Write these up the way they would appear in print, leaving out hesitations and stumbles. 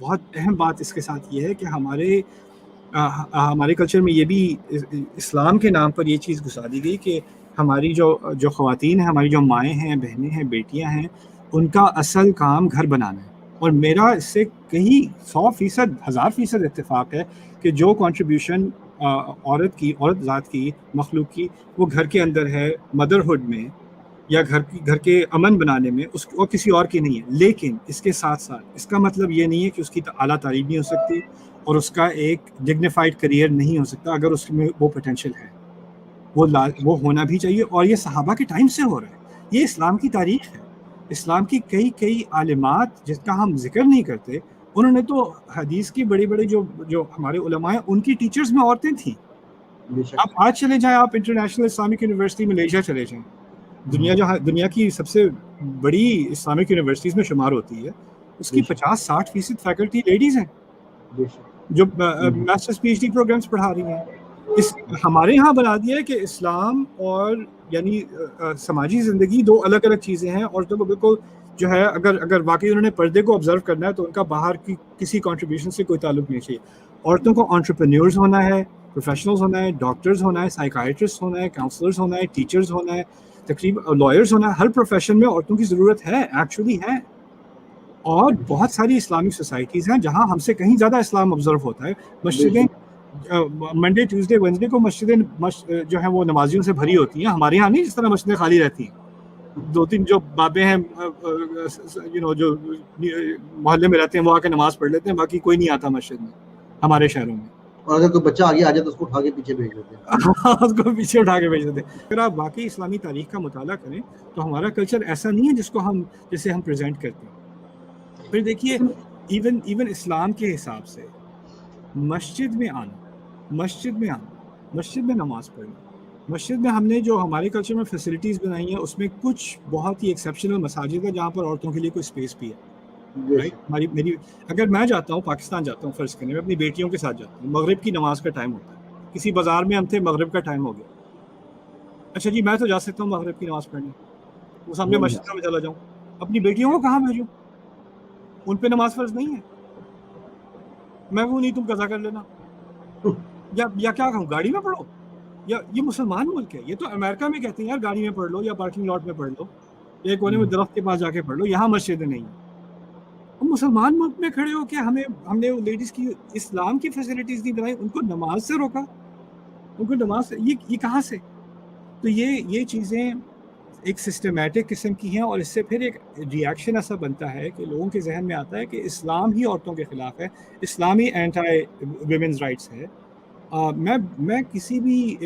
بہت اہم بات اس کے ساتھ یہ ہے کہ ہمارے کلچر میں یہ بھی اسلام کے نام پر یہ چیز گھسا دی گئی کہ ہماری جو خواتین ہیں، ہماری جو مائیں ہیں، بہنیں ہیں، بیٹیاں ہیں، ان کا اصل کام گھر بنانا ہے. اور میرا اس سے کہیں 100%، 1000% اتفاق ہے کہ جو کنٹریبیوشن عورت ذات کی، مخلوق کی، وہ گھر کے اندر ہے، مدرہڈ میں یا گھر کے امن بنانے میں، اور کسی اور کی نہیں ہے. لیکن اس کے ساتھ ساتھ اس کا مطلب یہ نہیں ہے کہ اس کی اعلیٰ تعلیم نہیں ہو سکتی اور اس کا ایک ڈگنیفائڈ کریئر نہیں ہو سکتا. اگر اس میں وہ پوٹینشیل ہے، وہ ہونا بھی چاہیے. اور یہ صحابہ کے ٹائم سے ہو رہا ہے. یہ اسلام کی تاریخ ہے. اسلام کی کئی عالمات جس کا ہم ذکر نہیں کرتے، انہوں نے تو حدیث کی بڑے جو ہمارے علماء ہیں، ان کی ٹیچرز میں عورتیں تھیں. آپ آج چلے جائیں، آپ انٹرنیشنل اسلامک یونیورسٹی ملیشیا چلے جائیں، دنیا کی سب سے بڑی اسلامک یونیورسٹیز میں شمار ہوتی ہے، اس کی 50-60% فیکلٹی لیڈیز ہیں جو masters P H D programs پڑھا رہی ہیں. ہمارے ہاں بنا دیا ہے کہ اسلام اور یعنی سماجی زندگی دو الگ الگ چیزیں ہیں. عورتوں کو بالکل جو ہے، اگر واقعی انہوں نے پردے کو آبزرو کرنا ہے تو ان کا باہر کی کسی کنٹریبیوشن سے کوئی تعلق نہیں چاہیے. عورتوں کو انٹرپرینیورز ہونا ہے، پروفیشنلز ہونا ہے، ڈاکٹرز ہونا ہے، سائیکائٹرسٹ ہونا ہے، کاؤنسلرز ہونا ہے، ٹیچرز ہونا ہے، تقریباً لائرز ہونا ہے. ہر پروفیشن میں عورتوں کی ضرورت ہے، ایکچولی ہے. اور بہت ساری اسلامک سوسائٹیز ہیں جہاں ہم سے کہیں زیادہ اسلام آبزرو ہوتا ہے. مسجدیں منڈے ٹیوزڈے وینسڈے کو مسجدیں جو ہیں وہ نمازیوں سے بھری ہوتی ہیں. ہمارے یہاں نہیں جس طرح مسجدیں خالی رہتی ہیں. 2-3 جو بابے ہیں جو محلے میں رہتے ہیں وہ آ کے نماز پڑھ لیتے ہیں، باقی کوئی نہیں آتا مسجد میں ہمارے شہروں میں. اور اگر کوئی بچہ آگے آ جائے تو اس کو اٹھا کے پیچھے بھیج دیتے ہیں. اس کو پیچھے اٹھا کے بھیج دیتے ہیں. اگر آپ واقعی اسلامی تاریخ کا مطالعہ کریں تو ہمارا کلچر ایسا نہیں ہے جسے ہم پریزنٹ کرتے ہیں. پھر دیکھیے، ایون اسلام کے حساب سے مسجد میں نماز پڑھنا، مسجد میں ہم نے جو ہمارے کلچر میں فیسلٹیز بنائی ہیں اس میں کچھ بہت ہی ایکسیپشنل مساجد ہے جہاں پر عورتوں کے لیے کوئی اسپیس بھی ہے. رائٹ، اگر میں جاتا ہوں، پاکستان جاتا ہوں، فرض کریں میں اپنی بیٹیوں کے ساتھ جاتا ہوں، مغرب کی نماز کا ٹائم ہوتا ہے، کسی بازار میں ہم تھے، مغرب کا ٹائم ہو گیا. اچھا جی، میں تو جا سکتا ہوں مغرب کی نماز پڑھنے، وہ سامنے مسجد میں چلا جاؤں، اپنی بیٹیوں کو کہاں بھیجوں؟ ان پہ نماز فرض نہیں ہے. میں وہ نہیں، تم قضا کر لینا، یا کیا کہوں، گاڑی میں پڑھو. یہ مسلمان ملک ہے. یہ تو امریکہ میں کہتے ہیں یار گاڑی میں پڑھ لو یا پارکنگ لاٹ میں پڑھ لو یا کونے میں درخت کے پاس جا کے پڑھ لو، یہاں مسجد نہیں ہے. مسلمان ملک میں کھڑے ہو کے ہم نے لیڈیز کی اسلام کی فیسلٹیز نہیں بنائی، ان کو نماز سے روکا، ان کو نماز سے یہ کہاں سے؟ تو یہ چیزیں ایک سسٹمیٹک قسم کی ہیں. اور اس سے پھر ایک ریئیکشن ایسا بنتا ہے کہ لوگوں کے ذہن میں آتا ہے کہ اسلام ہی عورتوں کے خلاف ہے، اسلامی اینٹائی ویمنز رائٹس ہے. میں کسی بھی،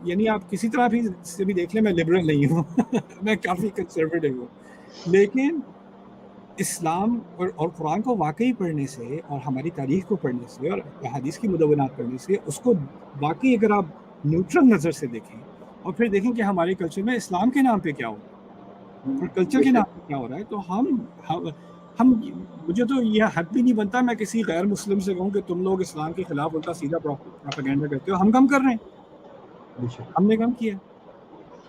یعنی آپ کسی طرح بھی سے بھی دیکھ لیں، میں لبرل نہیں ہوں میں کافی کنسرویٹو ہوں. لیکن اسلام اور قرآن کو واقعی پڑھنے سے اور ہماری تاریخ کو پڑھنے سے اور احادیث کی مدونات پڑھنے سے اس کو واقعی اگر آپ نیوٹرل نظر سے دیکھیں اور پھر دیکھیں کہ ہمارے کلچر میں اسلام کے نام پہ کیا ہو رہا ہے اور کلچر کے نام پہ کیا ہو رہا ہے، تو ہم مجھے تو یہ حق بھی نہیں بنتا میں کسی غیر مسلم سے کہوں کہ تم لوگ اسلام کے خلاف الٹا سیدھا پروپیگنڈا کرتے ہو. ہم کم کر رہے ہیں، ہم نے کم کیا.